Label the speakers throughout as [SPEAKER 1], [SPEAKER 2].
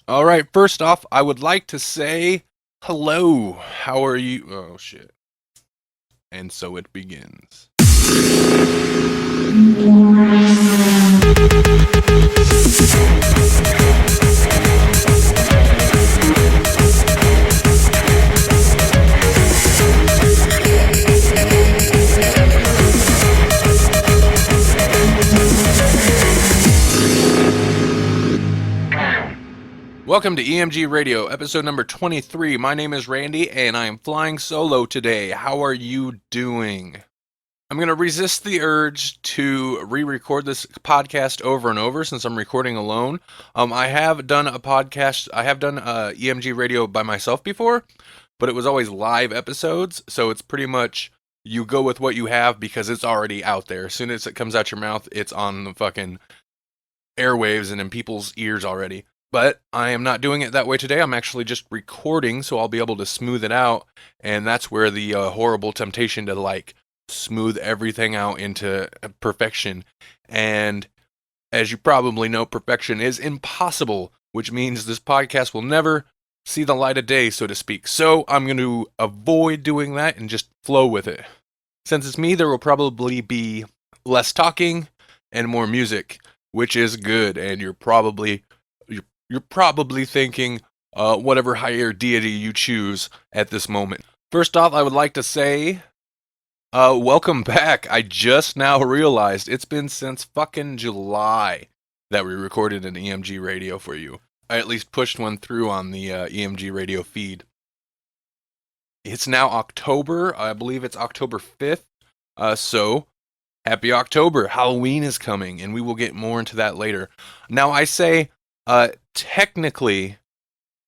[SPEAKER 1] All right, first off, I would like to say hello. How are you? Oh, shit. And so it begins. Welcome to EMG Radio, episode number 23. My name is Randy, and I am flying solo today. How are you doing? I'm going to resist the urge to re-record this podcast over and over since I'm recording alone. I have done a podcast, I have done EMG Radio by myself before, but it was always live episodes, so it's pretty much you go with what you have because it's already out there. As soon as it comes out your mouth, it's on the fucking airwaves and in people's ears already. But I am not doing it that way today. I'm actually just recording, so I'll be able to smooth it out, and that's where the horrible temptation to smooth everything out into perfection. And as you probably know, perfection is impossible, which means this podcast will never see the light of day, so to speak. So I'm going to avoid doing that and just flow with it. Since it's me, there will probably be less talking and more music, which is good, and you're probably thinking whatever higher deity you choose at this moment. First off, I would like to say, welcome back. I just now realized it's been since fucking July that we recorded an EMG radio for you. I at least pushed one through on the EMG radio feed. It's now October. I believe it's October 5th. So, happy October. Halloween is coming, and we will get more into that later. Now, I say... technically,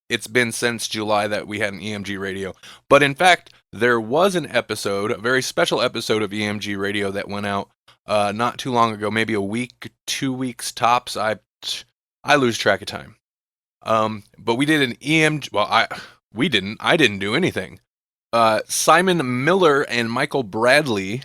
[SPEAKER 1] it's been since July that we had an EMG radio. But in fact, there was an episode, a very special episode of EMG radio that went out not too long ago, maybe a week, 2 weeks tops. I lose track of time. But we did an EMG, well, I didn't do anything. Simon Miller and Michael Bradley,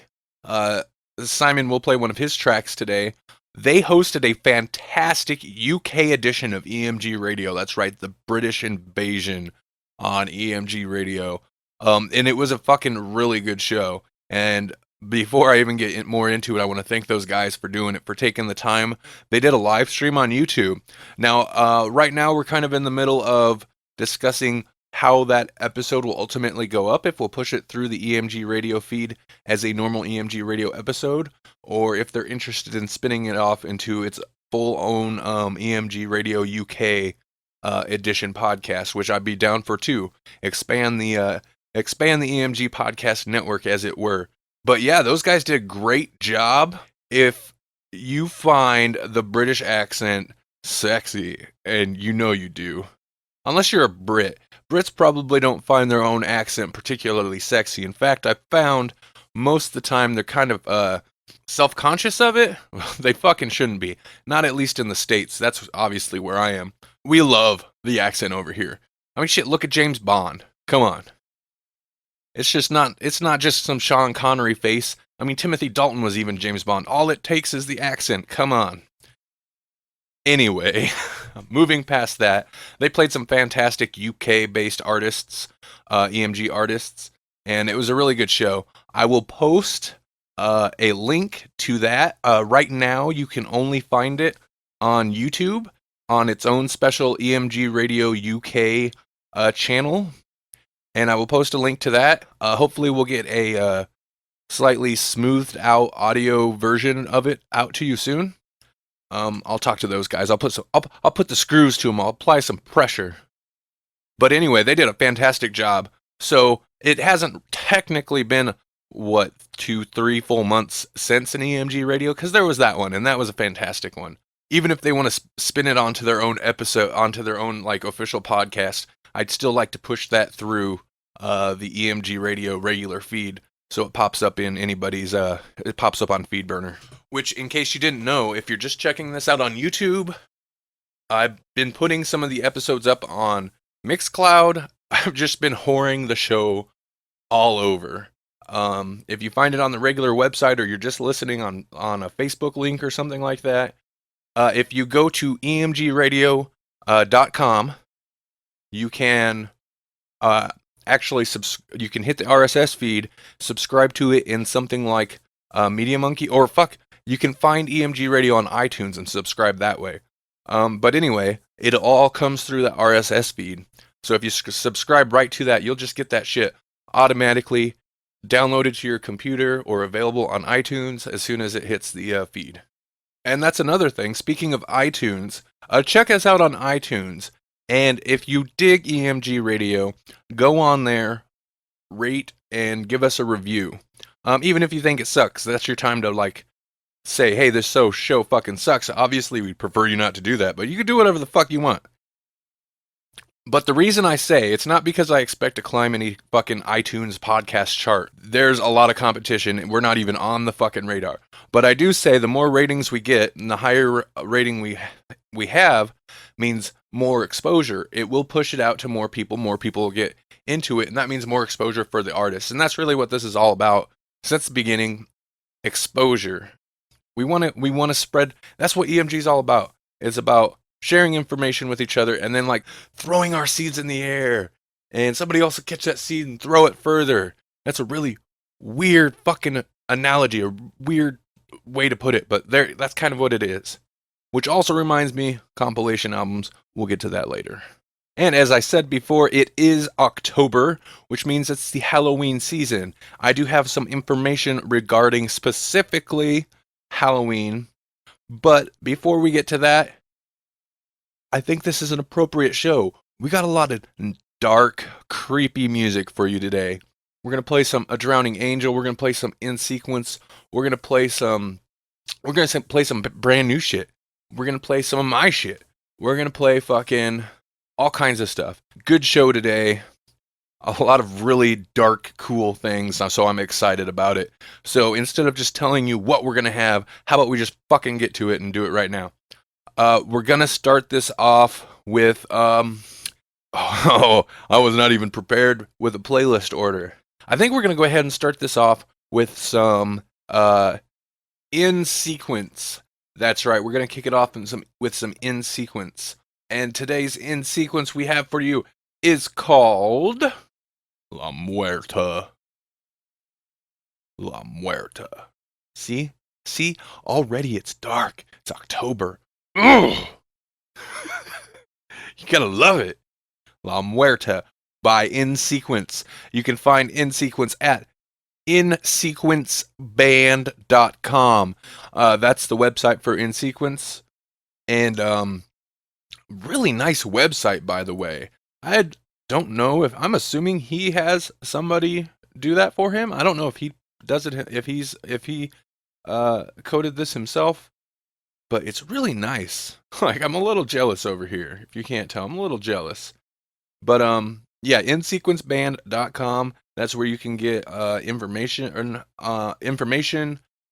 [SPEAKER 1] Simon will play one of his tracks today. They hosted a fantastic UK edition of EMG Radio. That's right, the British invasion on EMG Radio. And it was a fucking really good show. And before I even get more into it, I want to thank those guys for doing it, for taking the time. They did a live stream on YouTube. Now, right now, we're kind of in the middle of discussing how that episode will ultimately go up, if we'll push it through the EMG Radio feed as a normal EMG Radio episode, or if they're interested in spinning it off into its full-own EMG Radio UK edition podcast, which I'd be down for too. Expand the EMG podcast network, as it were. But yeah, those guys did a great job. If you find the British accent sexy, and you know you do, unless you're a Brit, Brits probably don't find their own accent particularly sexy. In fact, I found most of the time they're kind of self-conscious of it. They fucking shouldn't be. Not at least in the States. That's obviously where I am. We love the accent over here. I mean, shit, look at James Bond. Come on. It's not just some Sean Connery face. I mean, Timothy Dalton was even James Bond. All it takes is the accent. Come on. Anyway, moving past that, they played some fantastic UK-based artists, EMG artists, and it was a really good show. I will post a link to that. Right now, you can only find it on YouTube, on its own special EMG Radio UK channel, and I will post a link to that. Hopefully, we'll get a slightly smoothed out audio version of it out to you soon. I'll talk to those guys. I'll put the screws to them. I'll apply some pressure. But anyway, they did a fantastic job. So it hasn't technically been 2-3 full months since an EMG radio, because there was that one, and that was a fantastic one. Even if they want to spin it onto their own episode, onto their own official podcast, I'd still like to push that through the EMG radio regular feed, so it pops up in anybody's. It pops up on FeedBurner. Which, in case you didn't know, if you're just checking this out on YouTube, I've been putting some of the episodes up on Mixcloud. I've just been whoring the show all over. If you find it on the regular website, or you're just listening on a Facebook link or something like that, if you go to emgradio.com, you can actually you can hit the RSS feed, subscribe to it in something like Media Monkey, or you can find EMG Radio on iTunes and subscribe that way. But anyway, it all comes through the RSS feed. So if you subscribe right to that, you'll just get that shit automatically downloaded to your computer or available on iTunes as soon as it hits the feed. And that's another thing. Speaking of iTunes, check us out on iTunes. And if you dig EMG Radio, go on there, rate, and give us a review. Even if you think it sucks, that's your time to say, hey, this show fucking sucks. Obviously, we'd prefer you not to do that, but you can do whatever the fuck you want. But the reason I say, it's not because I expect to climb any fucking iTunes podcast chart. There's a lot of competition, and we're not even on the fucking radar. But I do say the more ratings we get, and the higher rating we have, means more exposure. It will push it out to more people will get into it, and that means more exposure for the artists. And that's really what this is all about since the beginning, exposure. We want to spread, that's what EMG is all about. It's about sharing information with each other, and then throwing our seeds in the air, and somebody else will catch that seed and throw it further. That's a really weird fucking analogy, a weird way to put it, but that's kind of what it is. Which also reminds me, compilation albums, we'll get to that later. And as I said before, it is October, which means it's the Halloween season. I do have some information regarding specifically Halloween, but before we get to that, I think this is an appropriate show. We got a lot of dark, creepy music for you today. We're going to play A Drowning Angel. We're going to play some In Sequence. We're going to play some brand new shit. We're going to play some of my shit. We're going to play fucking all kinds of stuff. Good show today. A lot of really dark, cool things, so I'm excited about it. So instead of just telling you what we're going to have, how about we just fucking get to it and do it right now? We're going to start this off with, I was not even prepared with a playlist order. I think we're going to go ahead and start this off with some In Sequence. That's right, we're going to kick it off with some In Sequence. And today's In Sequence we have for you is called La Muerta. La Muerta. See? Already it's dark. It's October. Ugh. You gotta love it. La Muerta by In Sequence. You can find In Sequence at insequenceband.com. That's the website for In Sequence. And really nice website, by the way. I don't know I'm assuming he has somebody do that for him. I don't know if he does it, if he coded this himself. But it's really nice. I'm a little jealous over here. If you can't tell, I'm a little jealous. But yeah, insequenceband.com. That's where you can get information,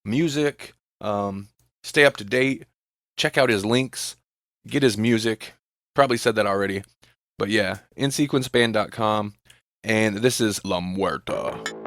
[SPEAKER 1] music, stay up to date, check out his links, get his music. Probably said that already. But yeah, insequenceband.com. And this is La Muerta.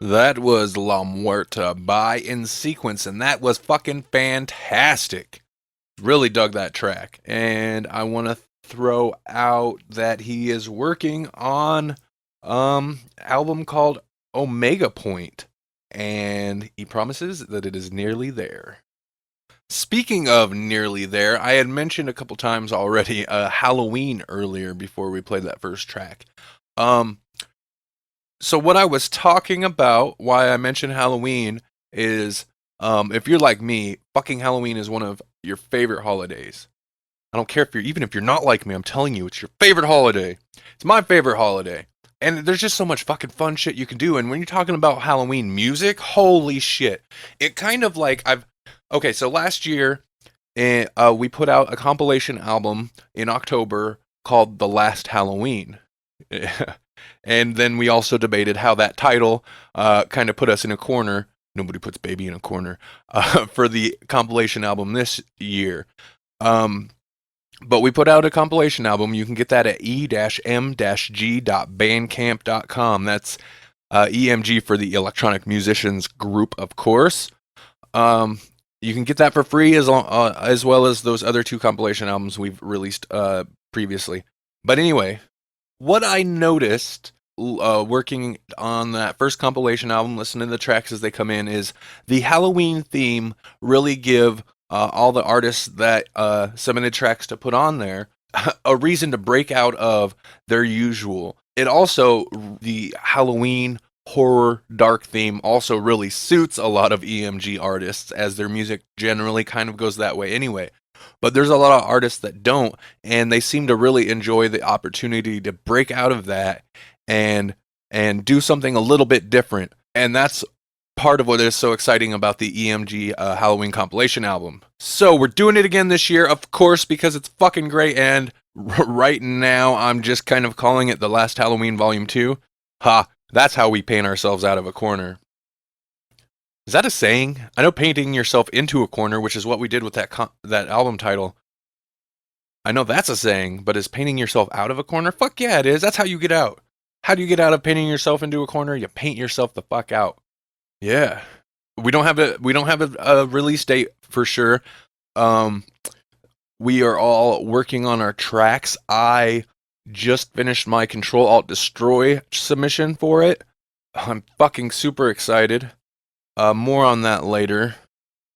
[SPEAKER 1] That was La Muerta by In Sequence, and that was fucking fantastic. Really dug that track. And I want to throw out that he is working on album called Omega Point, and he promises that it is nearly there. Speaking of nearly there, I had mentioned a couple times already Halloween earlier before we played that first track. So what I was talking about, why I mentioned Halloween, is if you're like me, fucking Halloween is one of your favorite holidays. I don't care even if you're not like me, I'm telling you, it's your favorite holiday. It's my favorite holiday. And there's just so much fucking fun shit you can do. And when you're talking about Halloween music, holy shit. It kind of like, okay, so last year, we put out a compilation album in October called The Last Halloween. And then we also debated how that title kind of put us in a corner. Nobody puts baby in a corner for the compilation album this year. But we put out a compilation album. You can get that at e-m-g.bandcamp.com. That's EMG for the Electronic Musicians Group, of course. You can get that for free as well as those other two compilation albums we've released previously. But anyway, what I noticed working on that first compilation album, listening to the tracks as they come in, is the Halloween theme really give all the artists that submitted tracks to put on there a reason to break out of their usual. It also, the Halloween horror dark theme also really suits a lot of EMG artists, as their music generally kind of goes that way anyway. But there's a lot of artists that don't, and they seem to really enjoy the opportunity to break out of that and do something a little bit different. And that's part of what is so exciting about the EMG Halloween compilation album. So we're doing it again this year, of course, because it's fucking great. And right now, I'm just kind of calling it The Last Halloween Volume 2. Ha, that's how we paint ourselves out of a corner. Is that a saying? I know painting yourself into a corner, which is what we did with that album title. I know that's a saying, but is painting yourself out of a corner? Fuck yeah, it is. That's how you get out. How do you get out of painting yourself into a corner? You paint yourself the fuck out. Yeah. We don't have a release date for sure. We are all working on our tracks. I just finished my Control-Alt-Destroy submission for it. I'm fucking super excited. More on that later.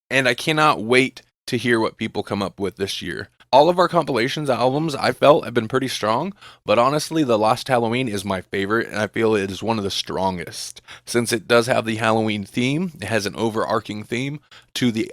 [SPEAKER 1] And I cannot wait to hear what people come up with this year. All of our compilations albums, I felt, have been pretty strong, but honestly, The Last Halloween is my favorite, and I feel it is one of the strongest. Since it does have the Halloween theme, it has an overarching theme to the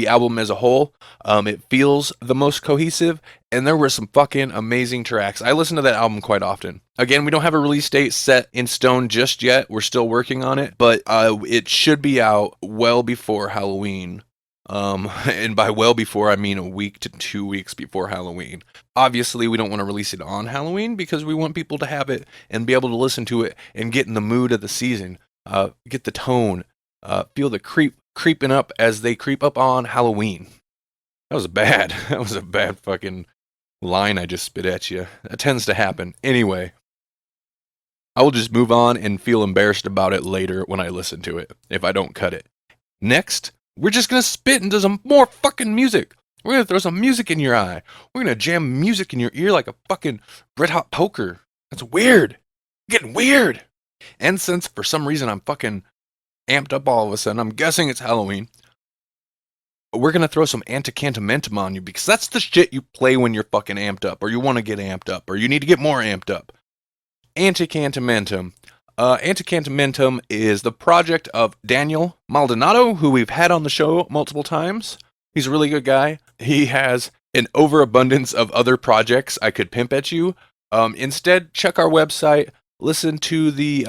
[SPEAKER 1] album as a whole. It feels the most cohesive, and there were some fucking amazing tracks. I listen to that album quite often. Again, we don't have a release date set in stone just yet. We're still working on it, but it should be out well before Halloween. And by well before, I mean a week to 2 weeks before Halloween. Obviously, we don't want to release it on Halloween because we want people to have it and be able to listen to it and get in the mood of the season, get the tone, feel the creeping up as they creep up on Halloween. That was a bad fucking line I just spit at you. That tends to happen. Anyway, I will just move on and feel embarrassed about it later when I listen to it, if I don't cut it. Next, we're just going to spit into some more fucking music. We're going to throw some music in your eye. We're going to jam music in your ear like a fucking red hot poker. That's weird. Getting weird. And since for some reason I'm fucking amped up all of a sudden, I'm guessing it's Halloween, we're going to throw some Antecantamentum on you, because that's the shit you play when you're fucking amped up, or you want to get amped up, or you need to get more amped up. Antecantamentum. Antecantamentum is the project of Daniel Maldonado, who we've had on the show multiple times. He's a really good guy. He has an overabundance of other projects I could pimp at you. Instead, check our website, listen to the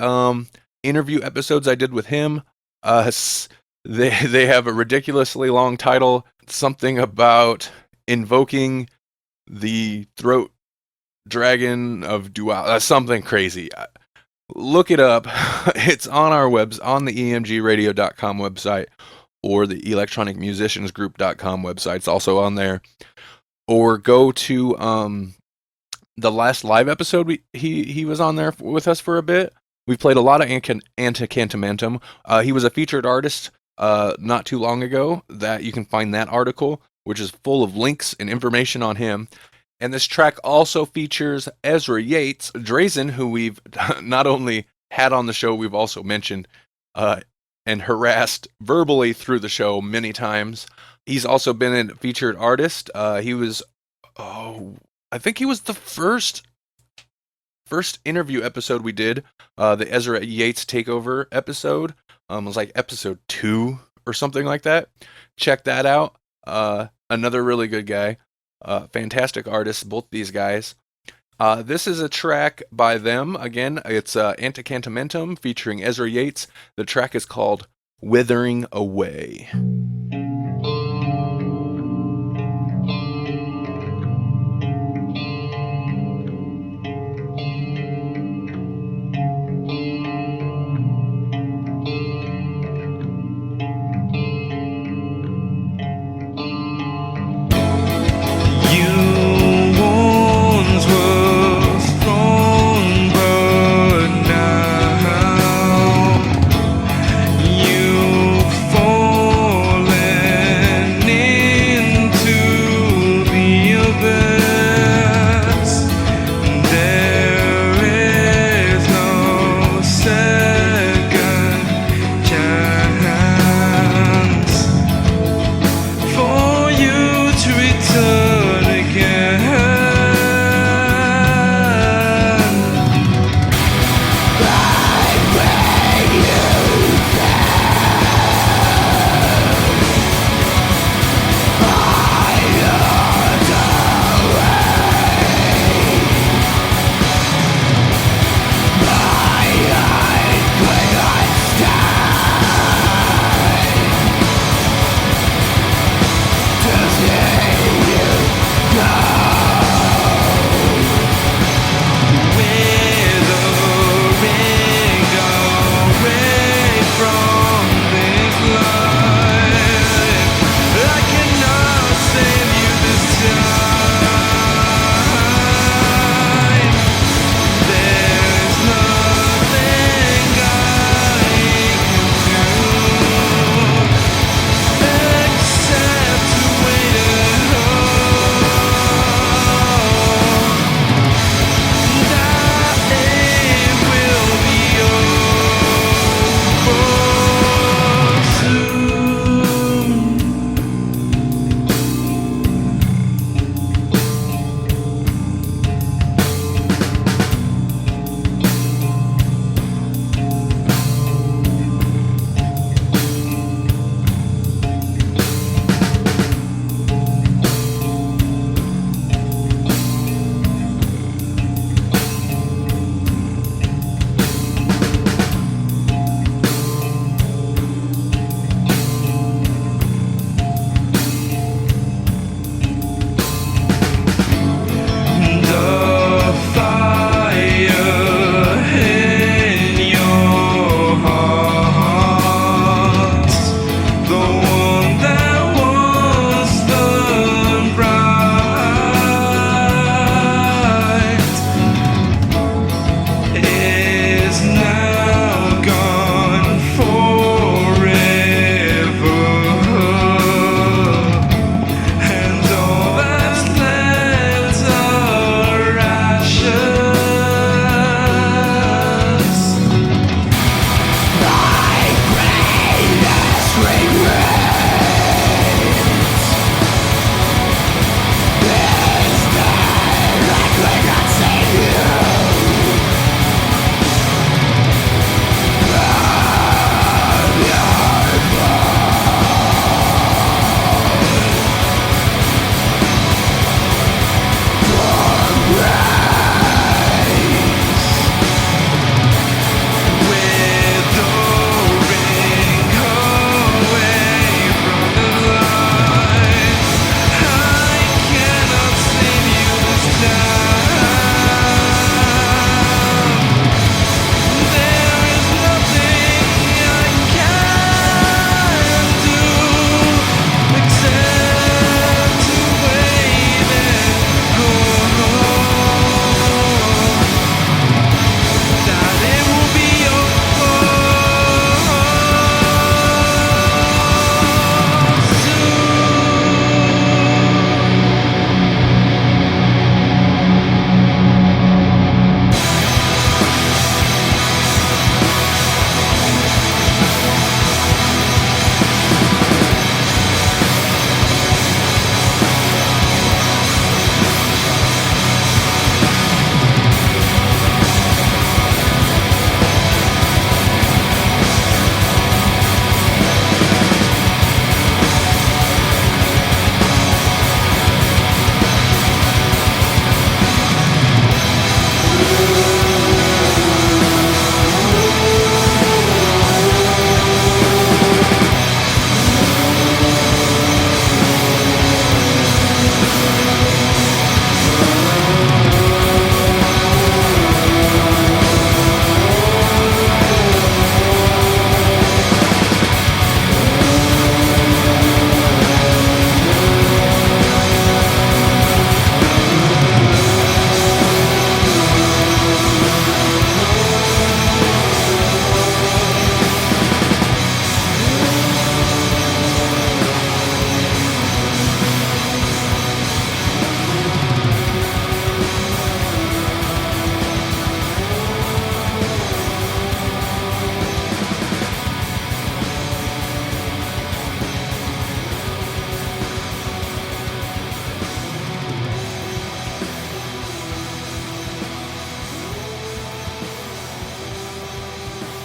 [SPEAKER 1] interview episodes I did with him. They have a ridiculously long title, something about invoking the throat dragon of dual, something crazy. Look it up. It's on our on the emgradio.com website, or the electronicmusiciansgroup.com website. It's also on there. Or go to the last live episode he was on there with us for a bit. We've played a lot of Antecantamentum. He was a featured artist not too long ago. That you can find that article, which is full of links and information on him. And this track also features Ezra Yates, Drazen, who we've not only had on the show, we've also mentioned and harassed verbally through the show many times. He's also been a featured artist. He was, I think he was the first interview episode we did, the Ezra Yates takeover episode. It was like episode 2 or something like that. Check that out. Another really good guy. Fantastic artists, both these guys. This is a track by them. Again, it's Antecantamentum featuring Ezra Yates. The track is called Withering Away.
[SPEAKER 2] For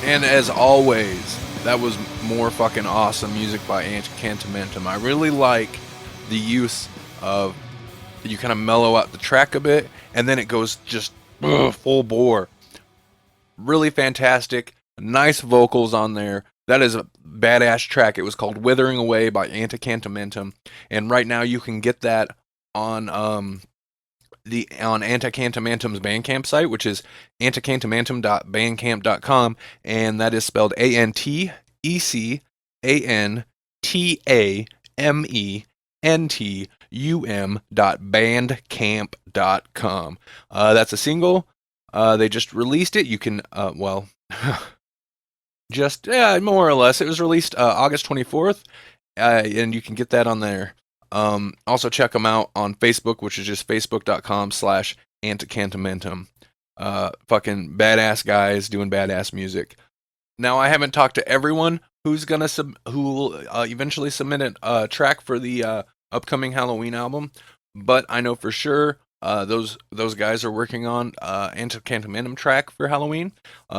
[SPEAKER 1] And as always, that was more fucking awesome music by Antecantamentum. I really like the use of, you kind of mellow out the track a bit, and then it goes just full bore. Really fantastic. Nice vocals on there. That is a badass track. It was called Withering Away by Antecantamentum. And right now you can get that on Antecantamentum's Bandcamp site, which is antecantamentum.bandcamp.com, and that is spelled ANTECANTAMENTUM.bandcamp.com. That's a single. They just released it. You can, just, more or less. It was released August 24th, and you can get that on there. Also check them out on Facebook, which is just facebook.com/Antecantamentum. Fucking badass guys doing badass music. Now, I haven't talked to everyone who's gonna who will eventually submit a track for the upcoming Halloween album, but I know for sure those guys are working on Antecantamentum track for Halloween,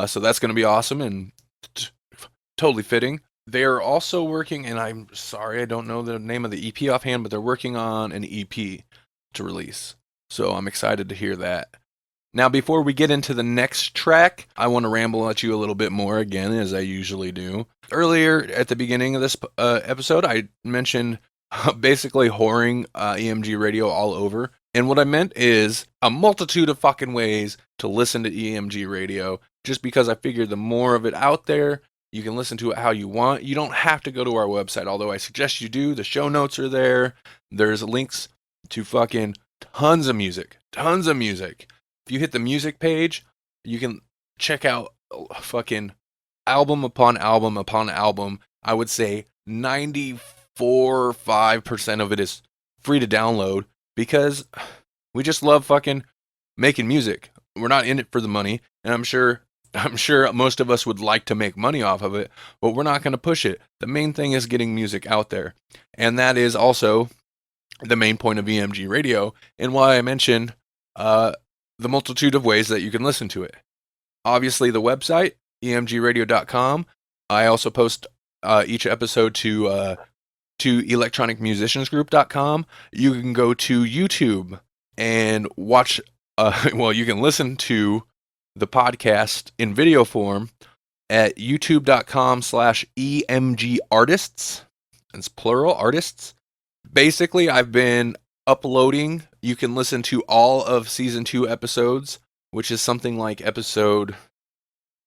[SPEAKER 1] so that's gonna be awesome and totally fitting. They are also working, and I'm sorry I don't know the name of the EP offhand, but they're working on an EP to release. So I'm excited to hear that. Now, before we get into the next track, I want to ramble at you a little bit more again, as I usually do. Earlier, at the beginning of this episode, I mentioned basically whoring EMG radio all over. And what I meant is a multitude of fucking ways to listen to EMG radio, just because I figured the more of it out there, you can listen to it how you want. You don't have to go to our website, although I suggest you do. The show notes are there. There's links to fucking tons of music. Tons of music. If you hit the music page, you can check out fucking album upon album upon album. I would say 94.5% of it is free to download because we just love fucking making music. We're not in it for the money, and I'm sure most of us would like to make money off of it, but we're not going to push it. The main thing is getting music out there. And that is also the main point of EMG radio, and why I mentioned the multitude of ways that you can listen to it. Obviously, the website, emgradio.com. I also post each episode to electronicmusiciansgroup.com. You can go to YouTube and watch, you can listen to the podcast in video form at youtube.com/EMG artists. It's plural, artists. Basically, I've been uploading. You can listen to all of season 2 episodes, which is something like episode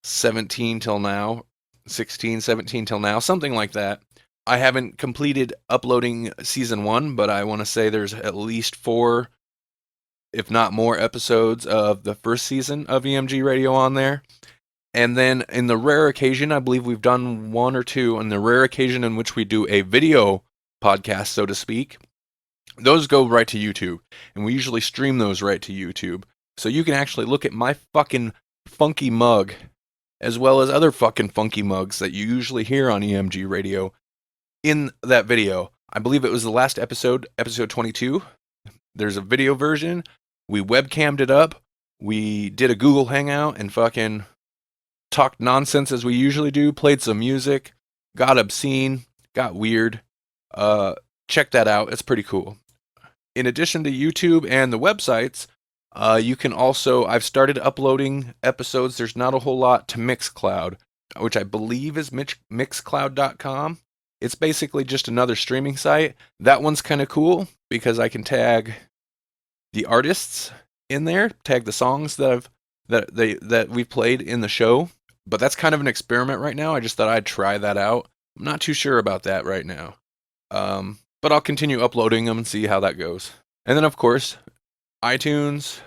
[SPEAKER 1] 17 till now, 16, 17 till now, something like that. I haven't completed uploading season 1, but I want to say there's at least 4, if not more, episodes of the first season of EMG Radio on there. And then in the rare occasion, I believe we've done 1 or 2, on the rare occasion in which we do a video podcast, so to speak, those go right to YouTube. And we usually stream those right to YouTube. So you can actually look at my fucking funky mug, as well as other fucking funky mugs that you usually hear on EMG Radio in that video. I believe it was the last episode, episode 22. There's a video version. We webcammed it up. We did a Google Hangout and fucking talked nonsense as we usually do. Played some music. Got obscene. Got weird. Check that out. It's pretty cool. In addition to YouTube and the websites, you can also, I've started uploading episodes. There's not a whole lot to Mixcloud, which I believe is mixcloud.com. It's basically just another streaming site. That one's kind of cool because I can tag the artists in there, tag the songs that we've played in the show. But that's kind of an experiment right now. I just thought I'd try that out. I'm not too sure about that right now. But I'll continue uploading them and see how that goes. And then, of course, iTunes.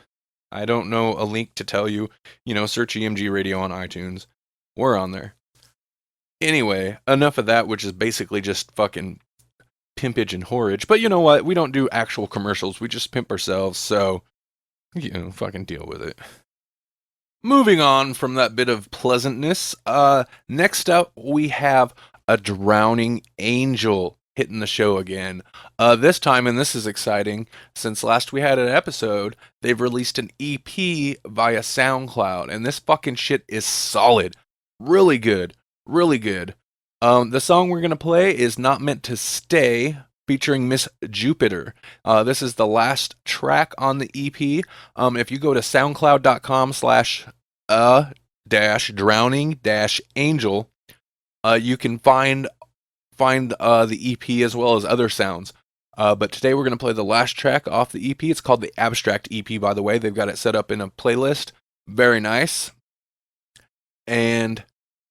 [SPEAKER 1] I don't know a link to tell you. Search EMG Radio on iTunes. We're on there. Anyway, enough of that, which is basically just fucking pimpage and whorage. But you know what? We don't do actual commercials. We just pimp ourselves, so, fucking deal with it. Moving on from that bit of pleasantness, next up we have a drowning angel hitting the show again. This time, and this is exciting, since last we had an episode, they've released an EP via SoundCloud, and this fucking shit is solid. Really good. Really good. The song we're going to play is Not Meant to Stay, featuring Miss Jupiter. This is the last track on the EP. If you go to soundcloud.com/drowning-angel, you can find the EP as well as other sounds. But today we're going to play the last track off the EP. It's called the Abstract EP, by the way. They've got it set up in a playlist. Very nice. And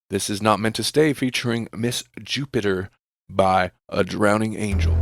[SPEAKER 1] this is Not Meant to Stay, featuring Miss Jupiter by A Drowning Angel.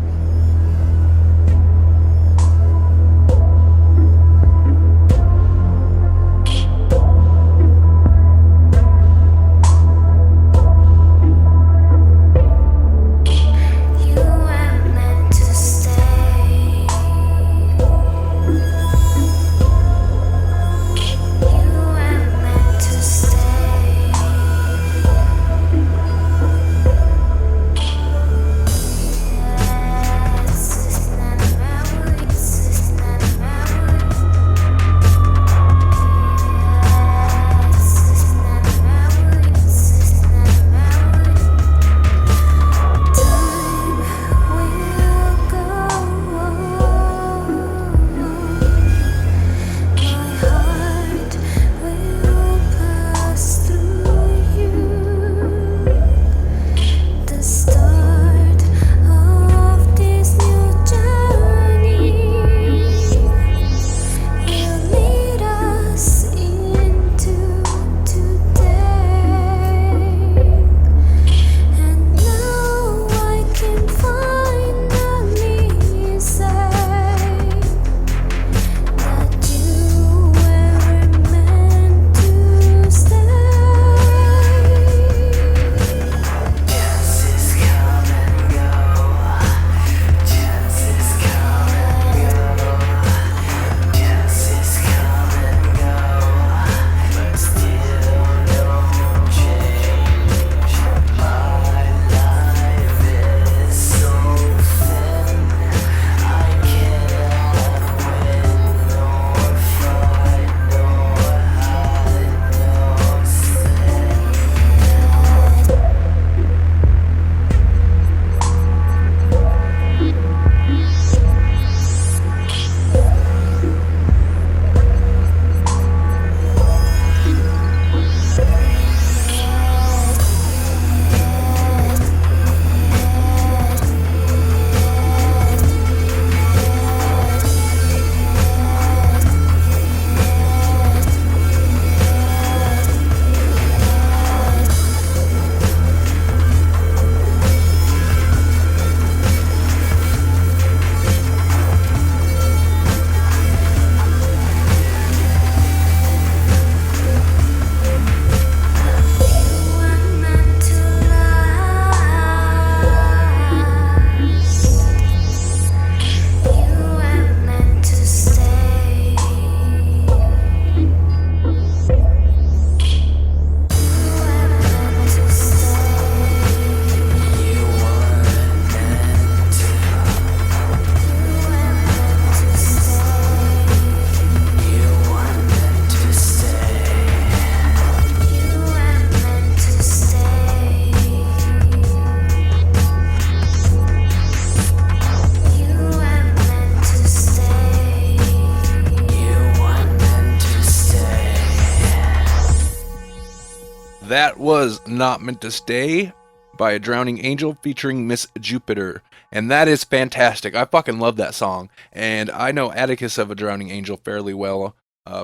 [SPEAKER 1] That was Not Meant to Stay by A Drowning Angel featuring Miss Jupiter. And that is fantastic. I fucking love that song. And I know Atticus of A Drowning Angel fairly well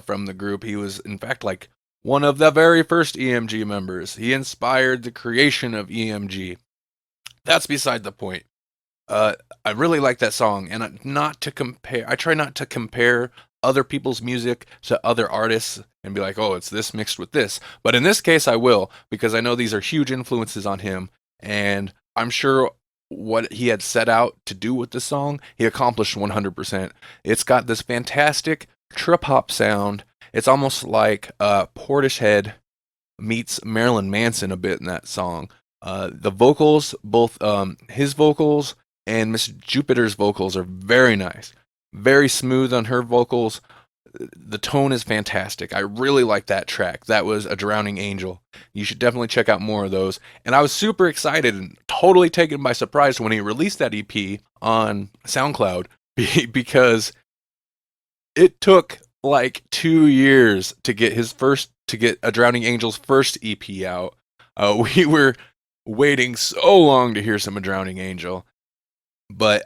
[SPEAKER 1] from the group. He was, in fact, like one of the very first EMG members. He inspired the creation of EMG. That's beside the point. I really like that song, and I try not to compare other people's music to other artists and be like, oh, it's this mixed with this. But in this case, I will, because I know these are huge influences on him, and I'm sure what he had set out to do with the song, he accomplished 100%. It's got this fantastic trip-hop sound. It's almost like Portishead meets Marilyn Manson a bit in that song. The vocals, both his vocals and Miss Jupiter's vocals are very nice. Very smooth on her vocals. The tone is fantastic. I really like that track. That was A Drowning Angel. You should definitely check out more of those. And I was super excited and totally taken by surprise when he released that EP on SoundCloud because it took like 2 years to get A Drowning Angel's first EP out. We were waiting so long to hear some A Drowning Angel, but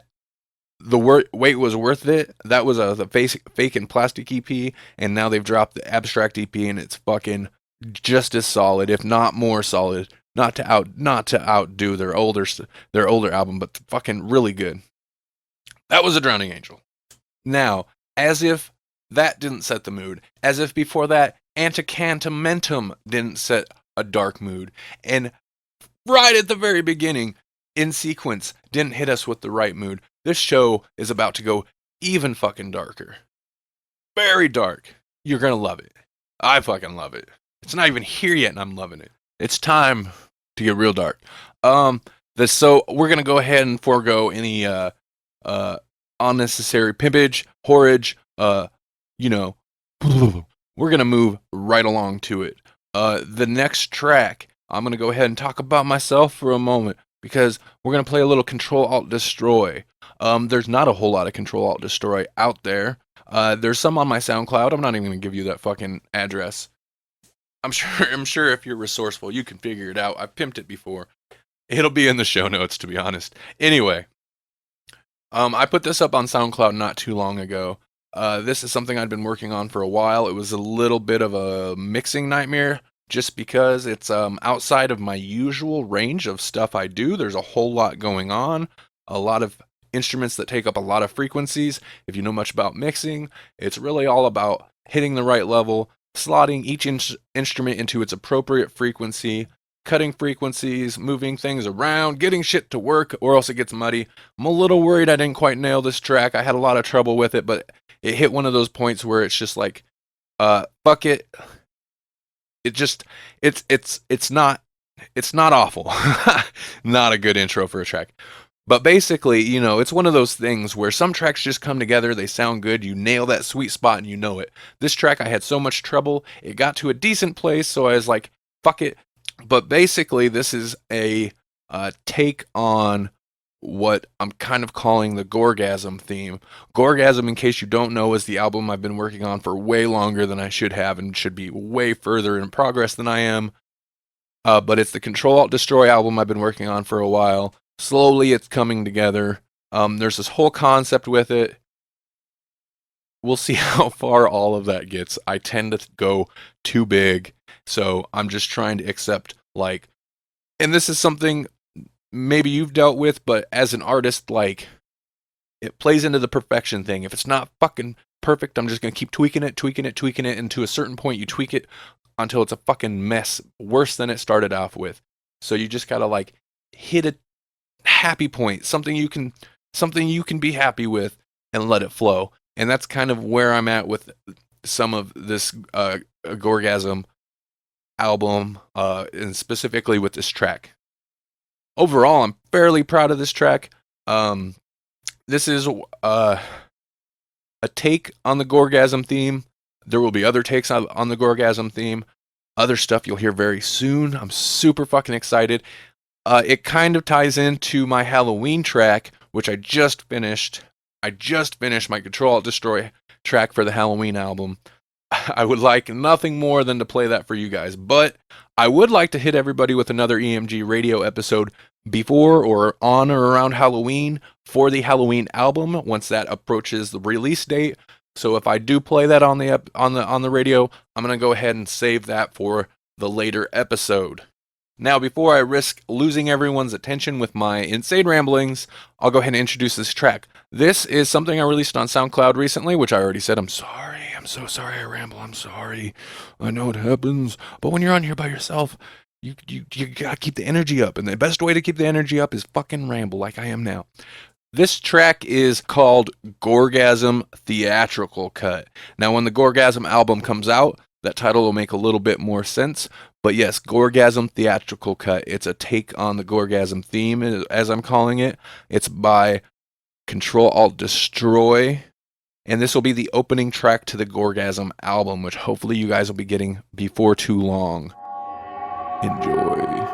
[SPEAKER 1] the wait was worth it. That was the fake and plastic EP, and now they've dropped the abstract EP, and it's fucking just as solid, if not more solid. Not to outdo their older album, but fucking really good. That was A Drowning Angel. Now, as if that didn't set the mood, as if before that Antecantamentum didn't set a dark mood, and right at the very beginning, in sequence, didn't hit us with the right mood, this show is about to go even fucking darker. Very dark. You're gonna love it. I fucking love it. It's not even here yet and I'm loving it. It's time to get real dark. So we're gonna go ahead and forego any unnecessary pimpage, horage, we're gonna move right along to it. The next track, I'm gonna go ahead and talk about myself for a moment because we're gonna play a little Control-Alt-Destroy. There's not a whole lot of Control-Alt-Destroy out there. There's some on my SoundCloud. I'm not even gonna give you that fucking address. I'm sure if you're resourceful, you can figure it out. I've pimped it before. It'll be in the show notes, to be honest. Anyway, I put this up on SoundCloud not too long ago. This is something I'd been working on for a while. It was a little bit of a mixing nightmare just because it's outside of my usual range of stuff I do. There's a whole lot going on, a lot of instruments that take up a lot of frequencies. If you know much about mixing, it's really all about hitting the right level, slotting each instrument into its appropriate frequency, cutting frequencies, moving things around, getting shit to work, or else it gets muddy. I'm a little worried I didn't quite nail this track. I had a lot of trouble with it, but it hit one of those points where it's just like, fuck it. It's not awful. Not a good intro for a track. But basically, it's one of those things where some tracks just come together, they sound good, you nail that sweet spot and you know it. This track, I had so much trouble, it got to a decent place, so I was like, fuck it. But basically, this is a take on what I'm kind of calling the Gorgasm theme. Gorgasm, in case you don't know, is the album I've been working on for way longer than I should have and should be way further in progress than I am. But it's the Control-Alt-Destroy album I've been working on for a while. Slowly, it's coming together. There's this whole concept with it. We'll see how far all of that gets. I tend to go too big, so I'm just trying to accept, and this is something maybe you've dealt with, but as an artist, it plays into the perfection thing. If it's not fucking perfect, I'm just going to keep tweaking it, and to a certain point, you tweak it until it's a fucking mess, worse than it started off with. So you just got to, hit a happy point, something you can be happy with and let it flow. And that's kind of where I'm at with some of this Gorgasm album, and specifically with this track. Overall, I'm fairly proud of this track. This is a take on the Gorgasm theme. There will be other takes on the Gorgasm theme. Other stuff you'll hear very soon. I'm super fucking excited. It kind of ties into my Halloween track, which I just finished. I just finished my Control-Alt-Destroy track for the Halloween album. I would like nothing more than to play that for you guys, but I would like to hit everybody with another EMG radio episode before or on or around Halloween for the Halloween album once that approaches the release date. So if I do play that on the radio, I'm going to go ahead and save that for the later episode. Now, before I risk losing everyone's attention with my insane ramblings, I'll go ahead and introduce this track. This is something I released on SoundCloud recently, which I already said I'm sorry. I'm so sorry I ramble. I'm sorry. I know it happens. But when you're on here by yourself, you gotta keep the energy up. And the best way to keep the energy up is fucking ramble like I am now. This track is called Gorgasm Theatrical Cut. Now, when the Gorgasm album comes out, that title will make a little bit more sense. But yes, Gorgasm Theatrical Cut. It's a take on the Gorgasm theme, as I'm calling it. It's by Control-Alt-Destroy. and this will be the opening track to the Gorgasm album, which hopefully you guys will be getting before too long. Enjoy.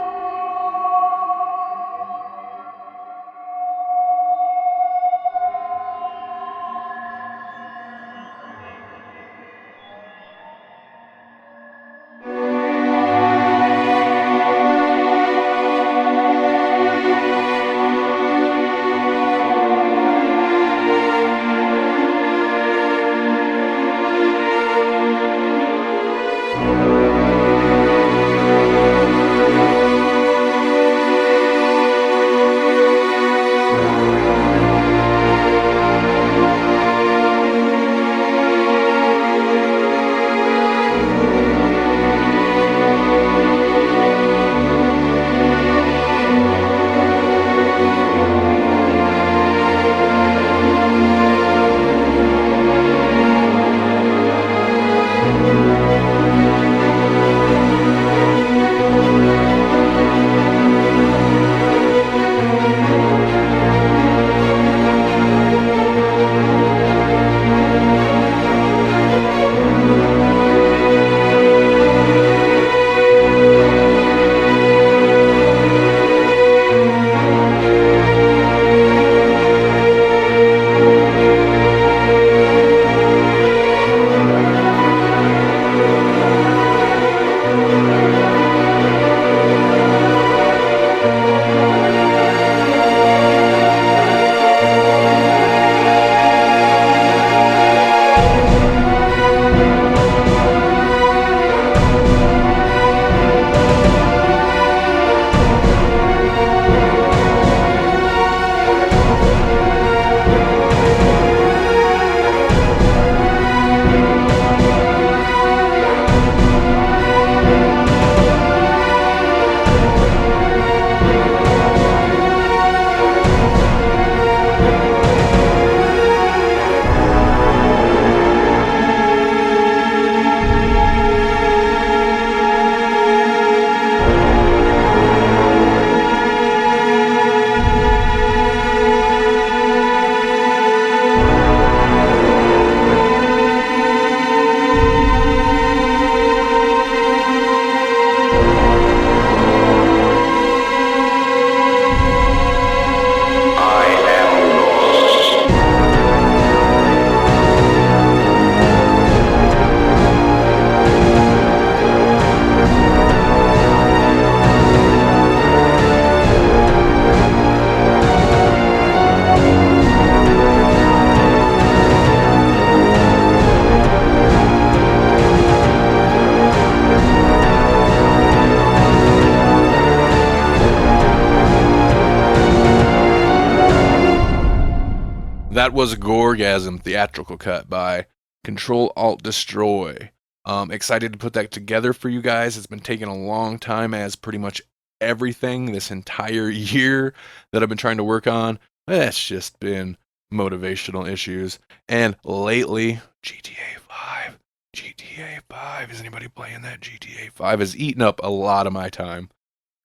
[SPEAKER 1] That was Gorgasm, Theatrical cut by Control-Alt-Destroy. Excited to put that together for you guys. It's been taking a long time, as pretty much everything this entire year that I've been trying to work on. It's just been motivational issues. And lately, GTA 5. GTA 5. Is anybody playing that? GTA 5 has eaten up a lot of my time.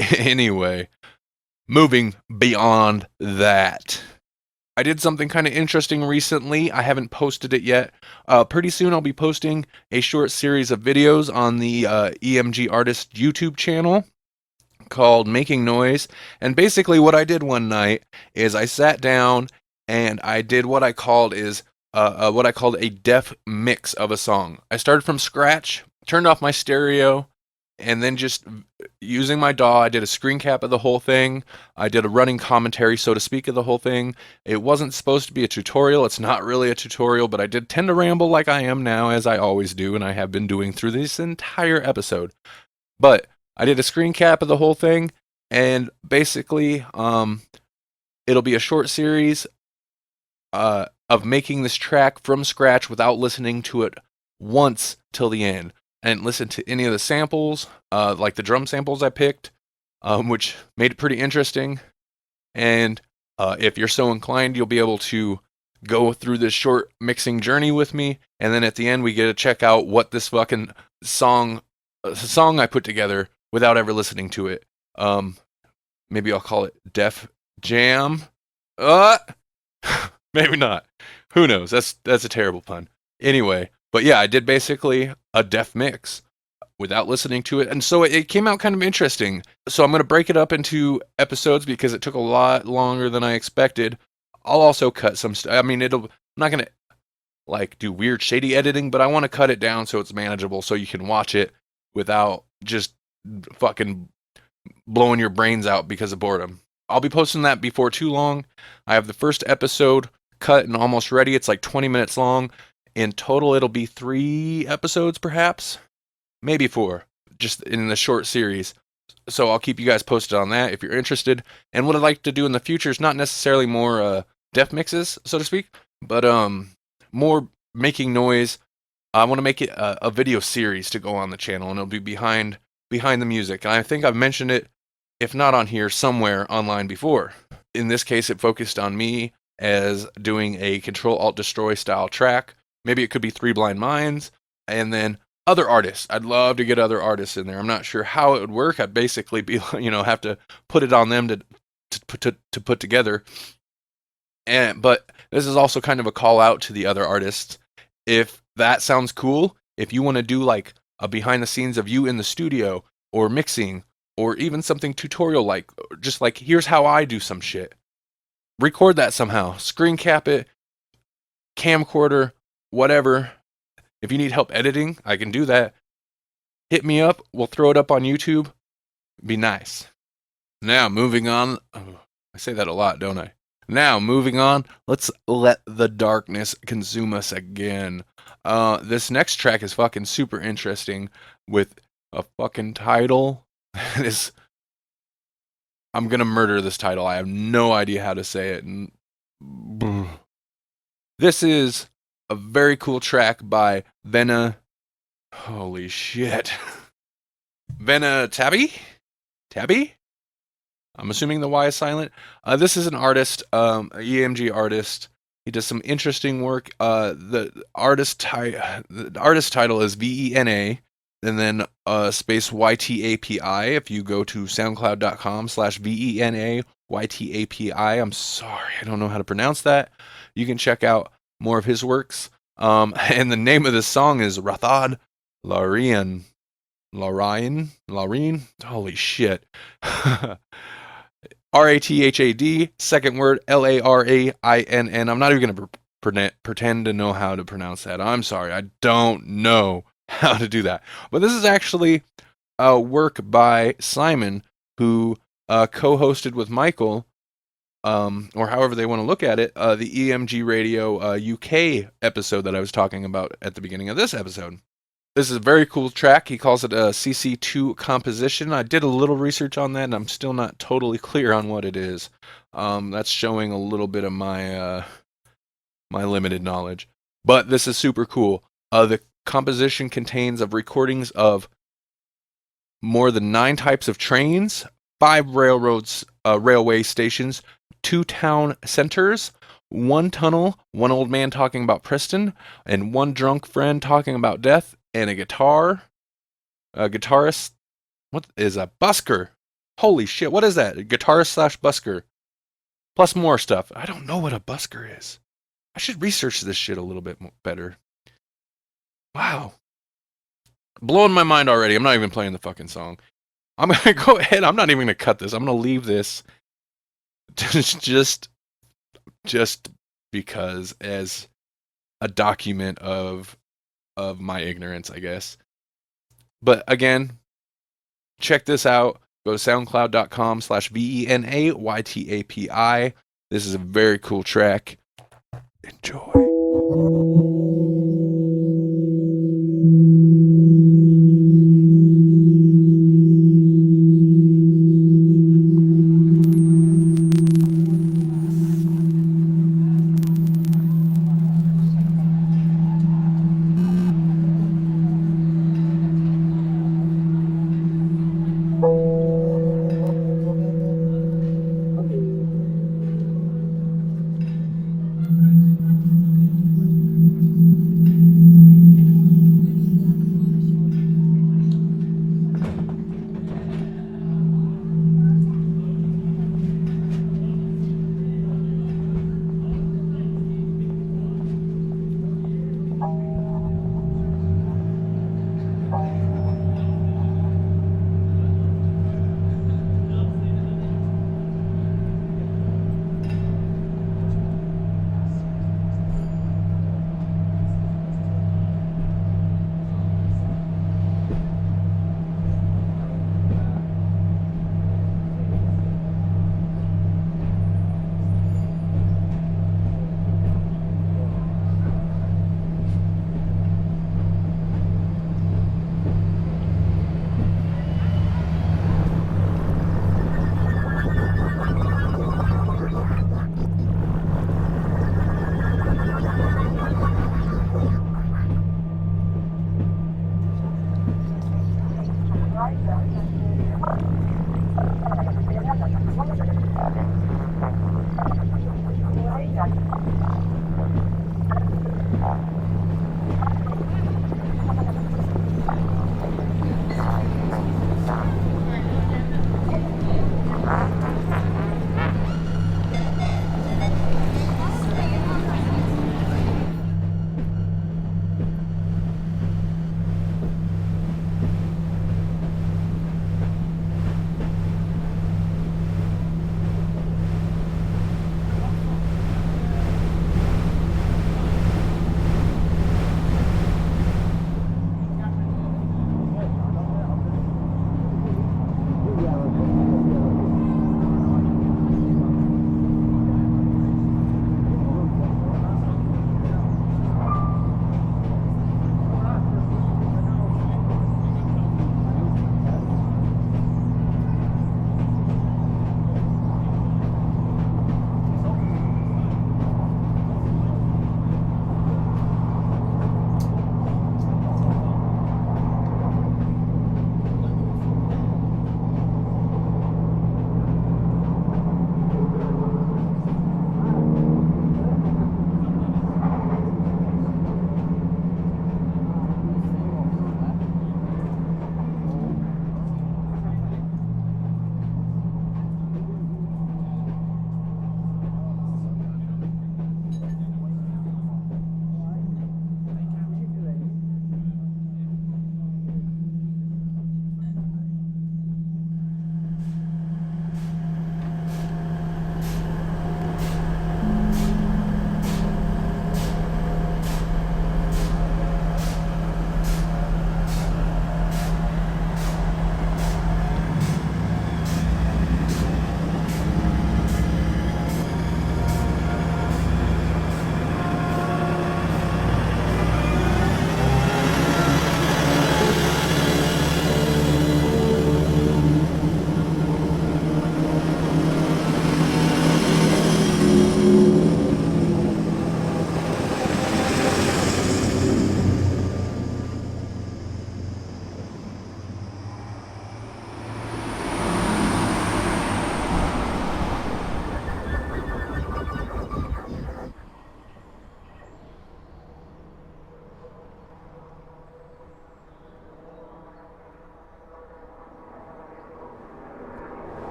[SPEAKER 1] Anyway, moving beyond that. I did something kind of interesting recently. I haven't posted it yet. Pretty soon I'll be posting a short series of videos on the EMG Artist YouTube channel called Making Noise. And basically what I did one night is I sat down and I did what I called a def mix of a song. I started from scratch, turned off my stereo, and then just using my DAW, I did a screen cap of the whole thing. I did a running commentary, so to speak, of the whole thing. It wasn't supposed to be a tutorial. It's not really a tutorial, but I did tend to ramble like I am now, as I always do, and I have been doing through this entire episode. But I did a screen cap of the whole thing, and basically, it'll be a short series of making this track from scratch without listening to it once till the end. And listen to any of the samples, like the drum samples I picked, which made it pretty interesting. And if you're so inclined, you'll be able to go through this short mixing journey with me. And then at the end, we get to check out what this fucking song I put together without ever listening to it. Maybe I'll call it Def Jam. Maybe not. Who knows? That's a terrible pun. Anyway, but yeah, I did basically a deaf mix without listening to it, and so it came out kind of interesting. So I'm going to break it up into episodes because it took a lot longer than I expected. I'll also cut some stuff. I mean, I'm not going to like do weird shady editing, but I want to cut it down so it's manageable so you can watch it without just fucking blowing your brains out because of boredom. I'll be posting that before too long. I have the first episode cut and almost ready. It's like 20 minutes long. In total, it'll be 3 episodes, perhaps. Maybe 4, just in the short series. So I'll keep you guys posted on that if you're interested. And what I'd like to do in the future is not necessarily more deaf mixes, so to speak, but more making noise. I want to make it a video series to go on the channel, and it'll be behind the music. And I think I've mentioned it, if not on here, somewhere online before. In this case, it focused on me as doing a Control-Alt-Destroy style track. Maybe it could be 3 Blind Minds, and then other artists. I'd love to get other artists in there. I'm not sure how it would work. I'd basically be, have to put it on them to put together. But this is also kind of a call out to the other artists. If that sounds cool, if you want to do like a behind the scenes of you in the studio or mixing or even something tutorial like, just like here's how I do some shit. Record that somehow. Screen cap it, camcorder, whatever. If you need help editing, I can do that. Hit me up. We'll throw it up on YouTube. Be nice. Now, moving on. Oh, I say that a lot, don't I? Now, moving on. Let's let the darkness consume us again. This next track is fucking super interesting with a fucking title. I'm gonna murder this title. I have no idea how to say it. This is a very cool track by Vena. Holy shit. Vena Ytapi? Tabby? I'm assuming the Y is silent. This is an artist, EMG artist. He does some interesting work. The artist title is VENA, and then space YTAPI. If you go to soundcloud.com/VENA YTAPI, I'm sorry, I don't know how to pronounce that. You can check out more of his works. And the name of this song is Rathad Iarainn. Holy shit. Rathad, second word, Larainn. I'm not even going to pretend to know how to pronounce that. I'm sorry, I don't know how to do that. But this is actually a work by Simon, who co-hosted with Michael, or however they want to look at it, the EMG Radio UK episode that I was talking about at the beginning of this episode. This is a very cool track. He calls it a CC2 composition. I did a little research on that, and I'm still not totally clear on what it is. That's showing a little bit of my my limited knowledge. But this is super cool. The composition contains of recordings of more than 9 types of trains, 5 railway stations, 2 town centers, 1 tunnel, 1 old man talking about Preston, and 1 drunk friend talking about death, and a guitarist. What is a busker? Holy shit, what is that? A guitarist / busker. Plus more stuff. I don't know what a busker is. I should research this shit a little bit better. Wow. Blowing my mind already. I'm not even playing the fucking song. I'm going to go ahead. I'm not even going to cut this. I'm going to leave this just because as a document of my ignorance, I guess. But again, check this out. Go to soundcloud.com/VENA YTAPI. This is a very cool track. Enjoy.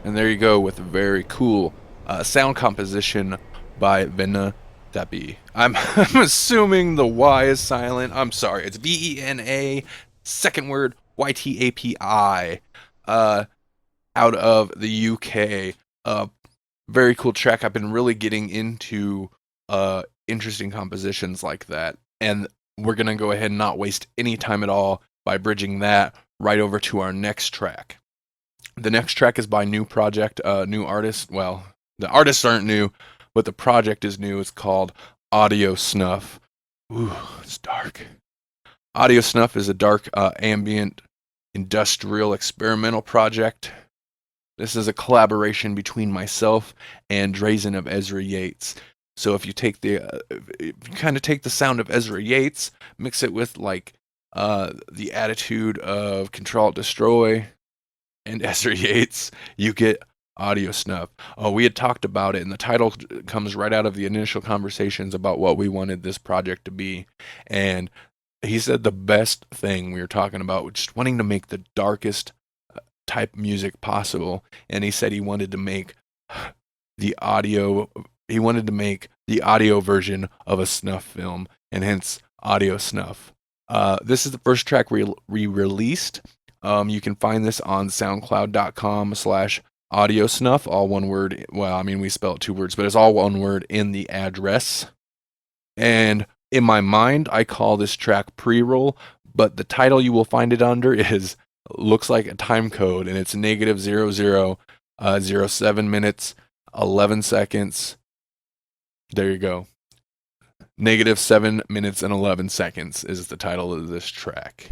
[SPEAKER 1] And there you go with a very cool sound composition by Vena Ytapi. I'm assuming the Y is silent. I'm sorry. It's Vena, second word, Ytapi, out of the UK. Very cool track. I've been really getting into interesting compositions like that. And we're going to go ahead and not waste any time at all by bridging that right over to our next track. The next track is by new project, new artist. Well, the artists aren't new, but the project is new. It's called Audio Snuff. Ooh, it's dark. Audio Snuff is a dark, ambient, industrial, experimental project. This is a collaboration between myself and Drazen of Ezra Yates. So if you take the sound of Ezra Yates, mix it with like the attitude of Control Destroy and Ezra Yates, you get Audio Snuff. Oh, we had talked about it, and the title comes right out of the initial conversations about what we wanted this project to be. And he said the best thing we were talking about was just wanting to make the darkest type music possible. And he said he wanted to make the audio version of a snuff film, and hence Audio Snuff. This is the first track we released. You can find this on soundcloud.com/audiosnuff, all one word. Well, I mean, we spell it two words, but it's all one word in the address. And in my mind, I call this track pre-roll, but the title you will find it under looks like a time code, and it's -0007 minutes, 11 seconds. There you go. -7 minutes and 11 seconds is the title of this track.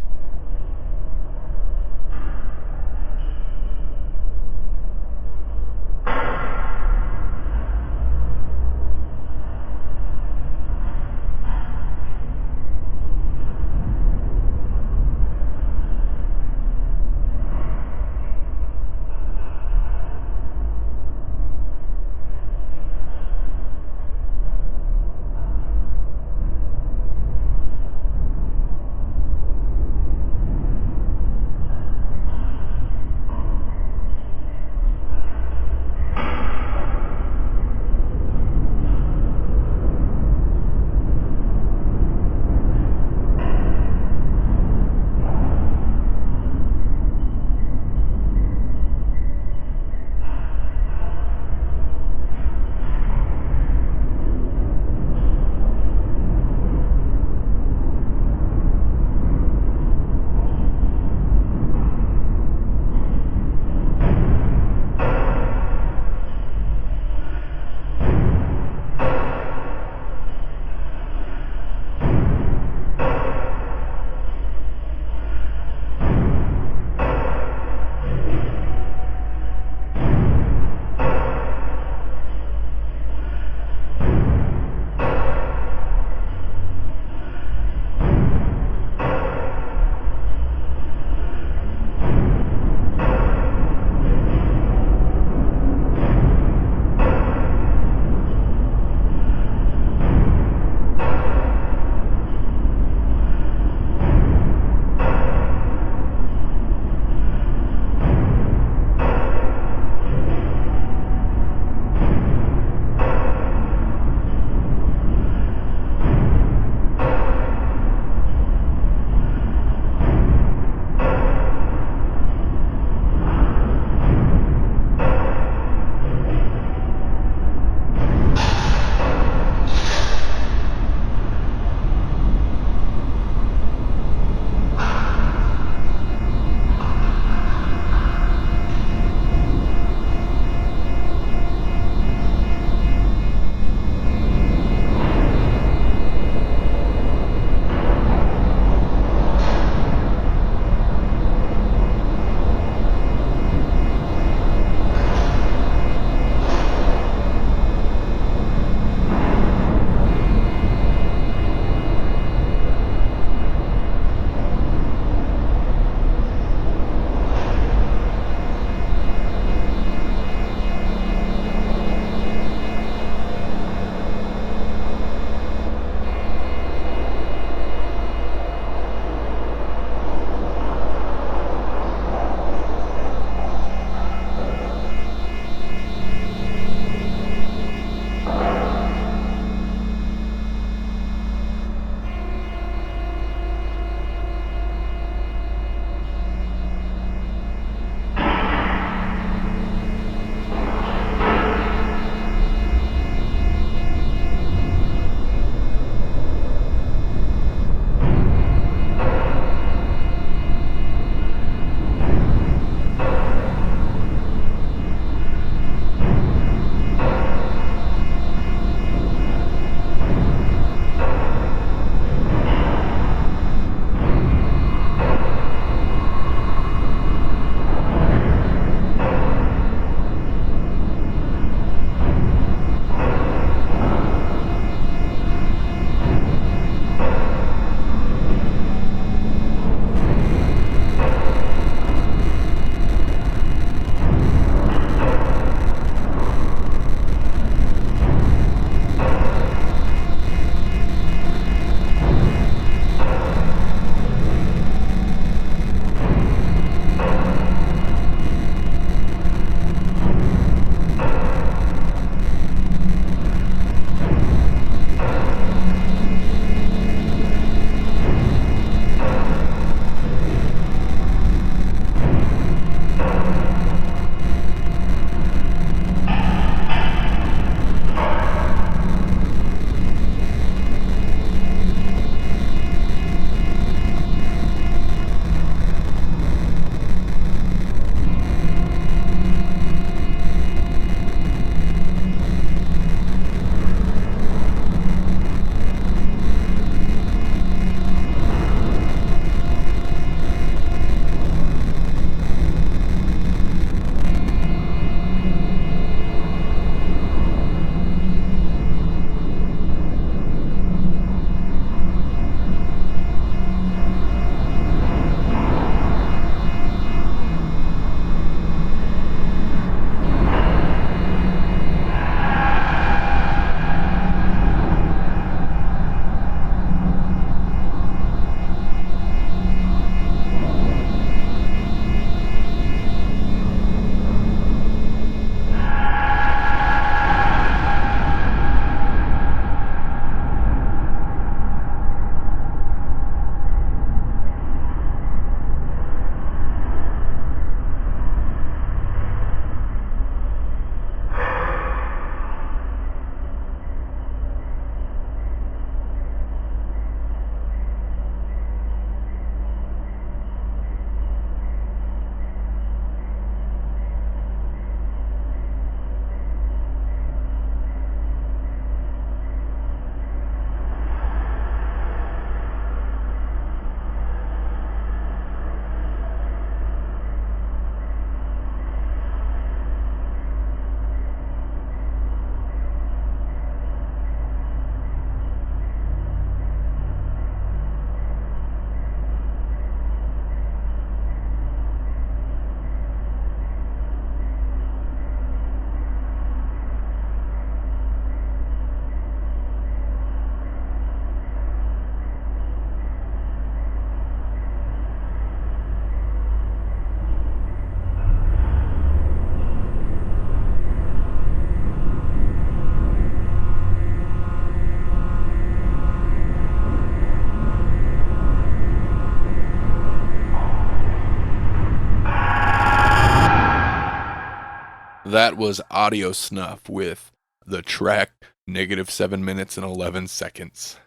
[SPEAKER 1] That was Audio Snuff with the track -7 minutes and 11 seconds.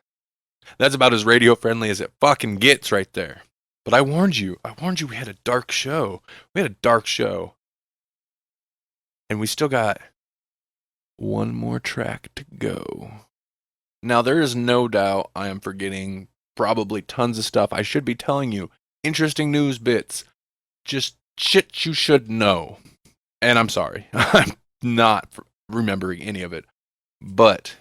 [SPEAKER 1] That's about as radio friendly as it fucking gets right there. But I warned you we had a dark show. And we still got one more track to go. Now, there is no doubt I am forgetting probably tons of stuff I should be telling you. Interesting news bits. Just shit you should know. And I'm sorry. I'm not remembering any of it. But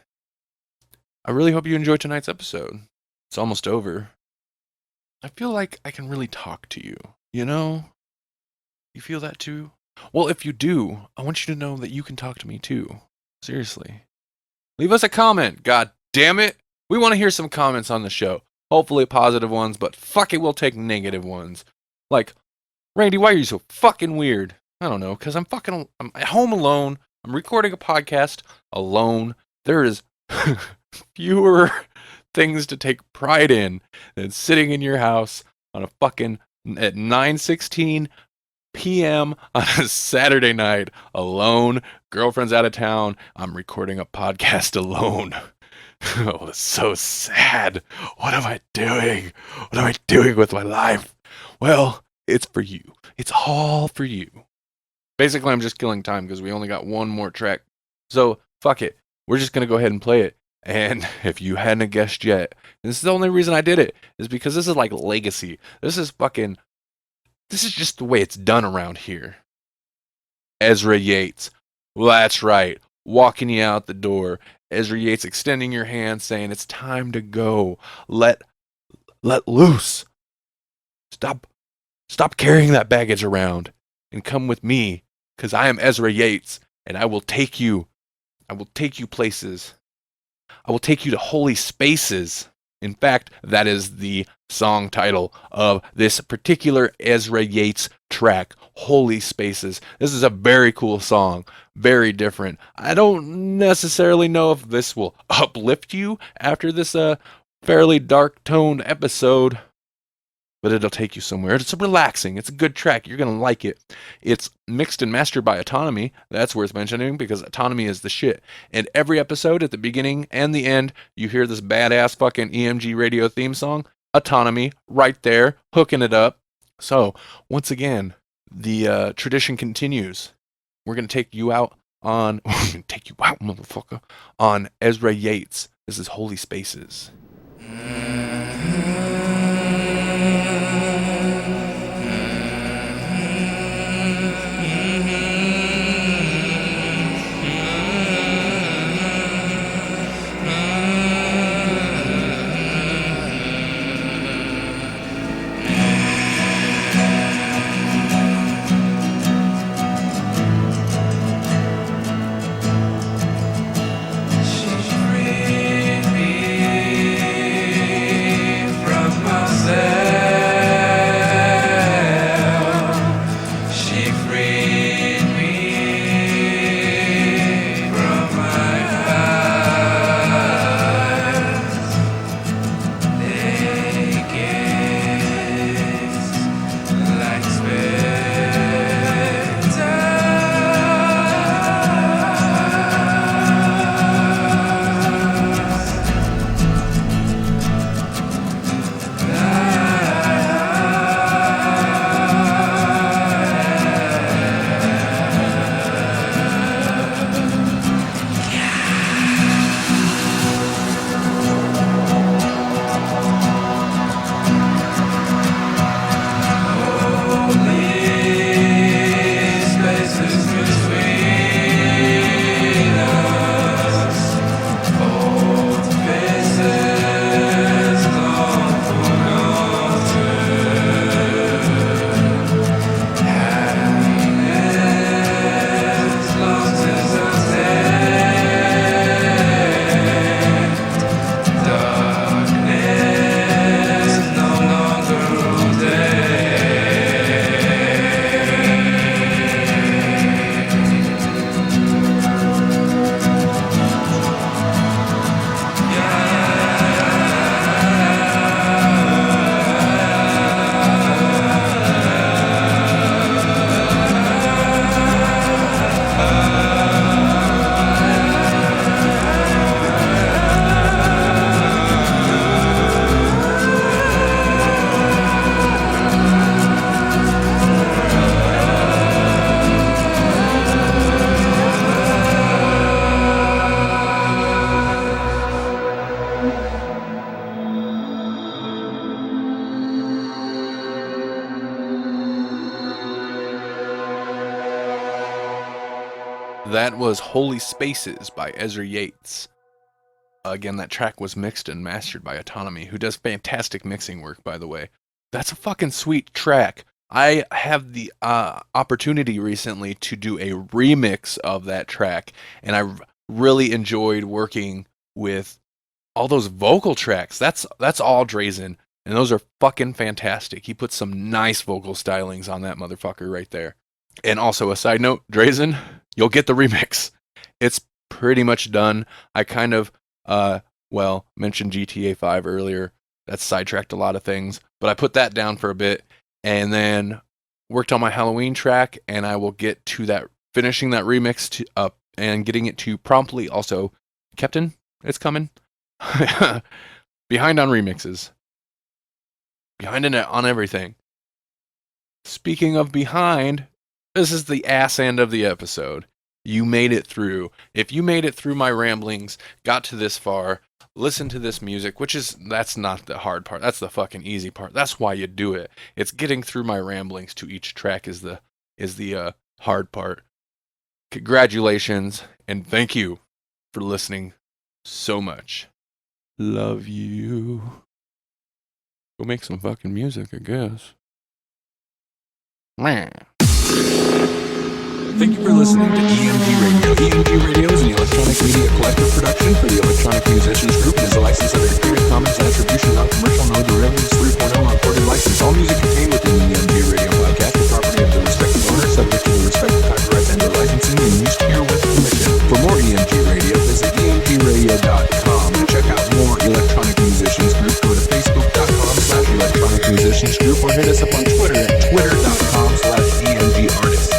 [SPEAKER 1] I really hope you enjoyed tonight's episode. It's almost over. I feel like I can really talk to you. You know? You feel that too? Well, if you do, I want you to know that you can talk to me too. Seriously. Leave us a comment. God damn it. We want to hear some comments on the show. Hopefully positive ones, but fuck it, we'll take negative ones. Like, Randy, why are you so fucking weird? I don't know, because I'm at home alone. I'm recording a podcast alone. There is fewer things to take pride in than sitting in your house on a fucking at 9:16 p.m. on a Saturday night alone. Girlfriend's out of town. I'm recording a podcast alone. Oh, it's so sad. What am I doing? What am I doing with my life? Well, it's for you. It's all for you. Basically, I'm just killing time because we only got one more track. So, fuck it. We're just going to go ahead and play it. And if you hadn't guessed yet, this is the only reason I did it, is because this is like legacy. This is just the way it's done around here. Ezra Yates. Well, that's right. Walking you out the door. Ezra Yates extending your hand, saying, it's time to go. Let loose. Stop carrying that baggage around and come with me, because I am Ezra Yates, and I will take you places. I will take you to holy spaces. In fact, that is the song title of this particular Ezra Yates track, Holy Spaces. This is a very cool song, very different. I don't necessarily know if this will uplift you after this fairly dark-toned episode, but it'll take you somewhere. It's relaxing. It's a good track. You're going to like it. It's mixed and mastered by Autonomy. That's worth mentioning because Autonomy is the shit. And every episode, at the beginning and the end, you hear this badass fucking EMG radio theme song. Autonomy, right there, hooking it up. So, once again, the tradition continues. We're going to take you out on... We're going to take you out, motherfucker, on Ezra Yates. This is Holy Spaces.
[SPEAKER 2] Free me from
[SPEAKER 1] that was Holy Spaces by Ezra Yates. Again, that track was mixed and mastered by Autonomy, who does fantastic mixing work, by the way. That's a fucking sweet track. I have the opportunity recently to do a remix of that track, and I really enjoyed working with all those vocal tracks. That's all Drazen, and those are fucking fantastic. He put some nice vocal stylings on that motherfucker right there. And also, a side note, Drazen, you'll get the remix. It's pretty much done. I kind of, mentioned GTA 5 earlier. That sidetracked a lot of things, but I put that down for a bit, and then worked on my Halloween track, and I will get to that, finishing that remix up and getting it to promptly. Also, Captain, it's coming. Behind on remixes. Behind on everything. Speaking of behind, this is the ass end of the episode. You made it through. If you made it through my ramblings, got to this far, listen to this music, that's not the hard part. That's the fucking easy part. That's why you do it. It's getting through my ramblings to each track is the hard part. Congratulations, and thank you for listening so much. Love you. Go make some fucking music, I guess. Thank you for listening to EMG Radio. EMG Radio is an electronic media collective production for the Electronic Musicians Group and is a license under Creative Commons Attribution Non-Commercial No Derivatives 3.0 unported license. All music contained within the EMG Radio podcast is property of the respective owner, subject to the respective copyrights and/or licensing and used here with permission. For more EMG Radio, visit emgradio.com and check out more Electronic Musicians Group. Go to facebook.com/Electronic Musicians Group or hit us up on Twitter at twitter.com/EMGartists.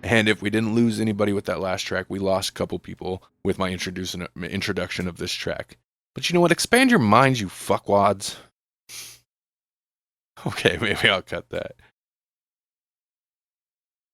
[SPEAKER 1] And if we didn't lose anybody with that last track, we lost a couple people with my introduction of this track. But you know what? Expand your minds, you fuckwads. Okay, maybe I'll cut that.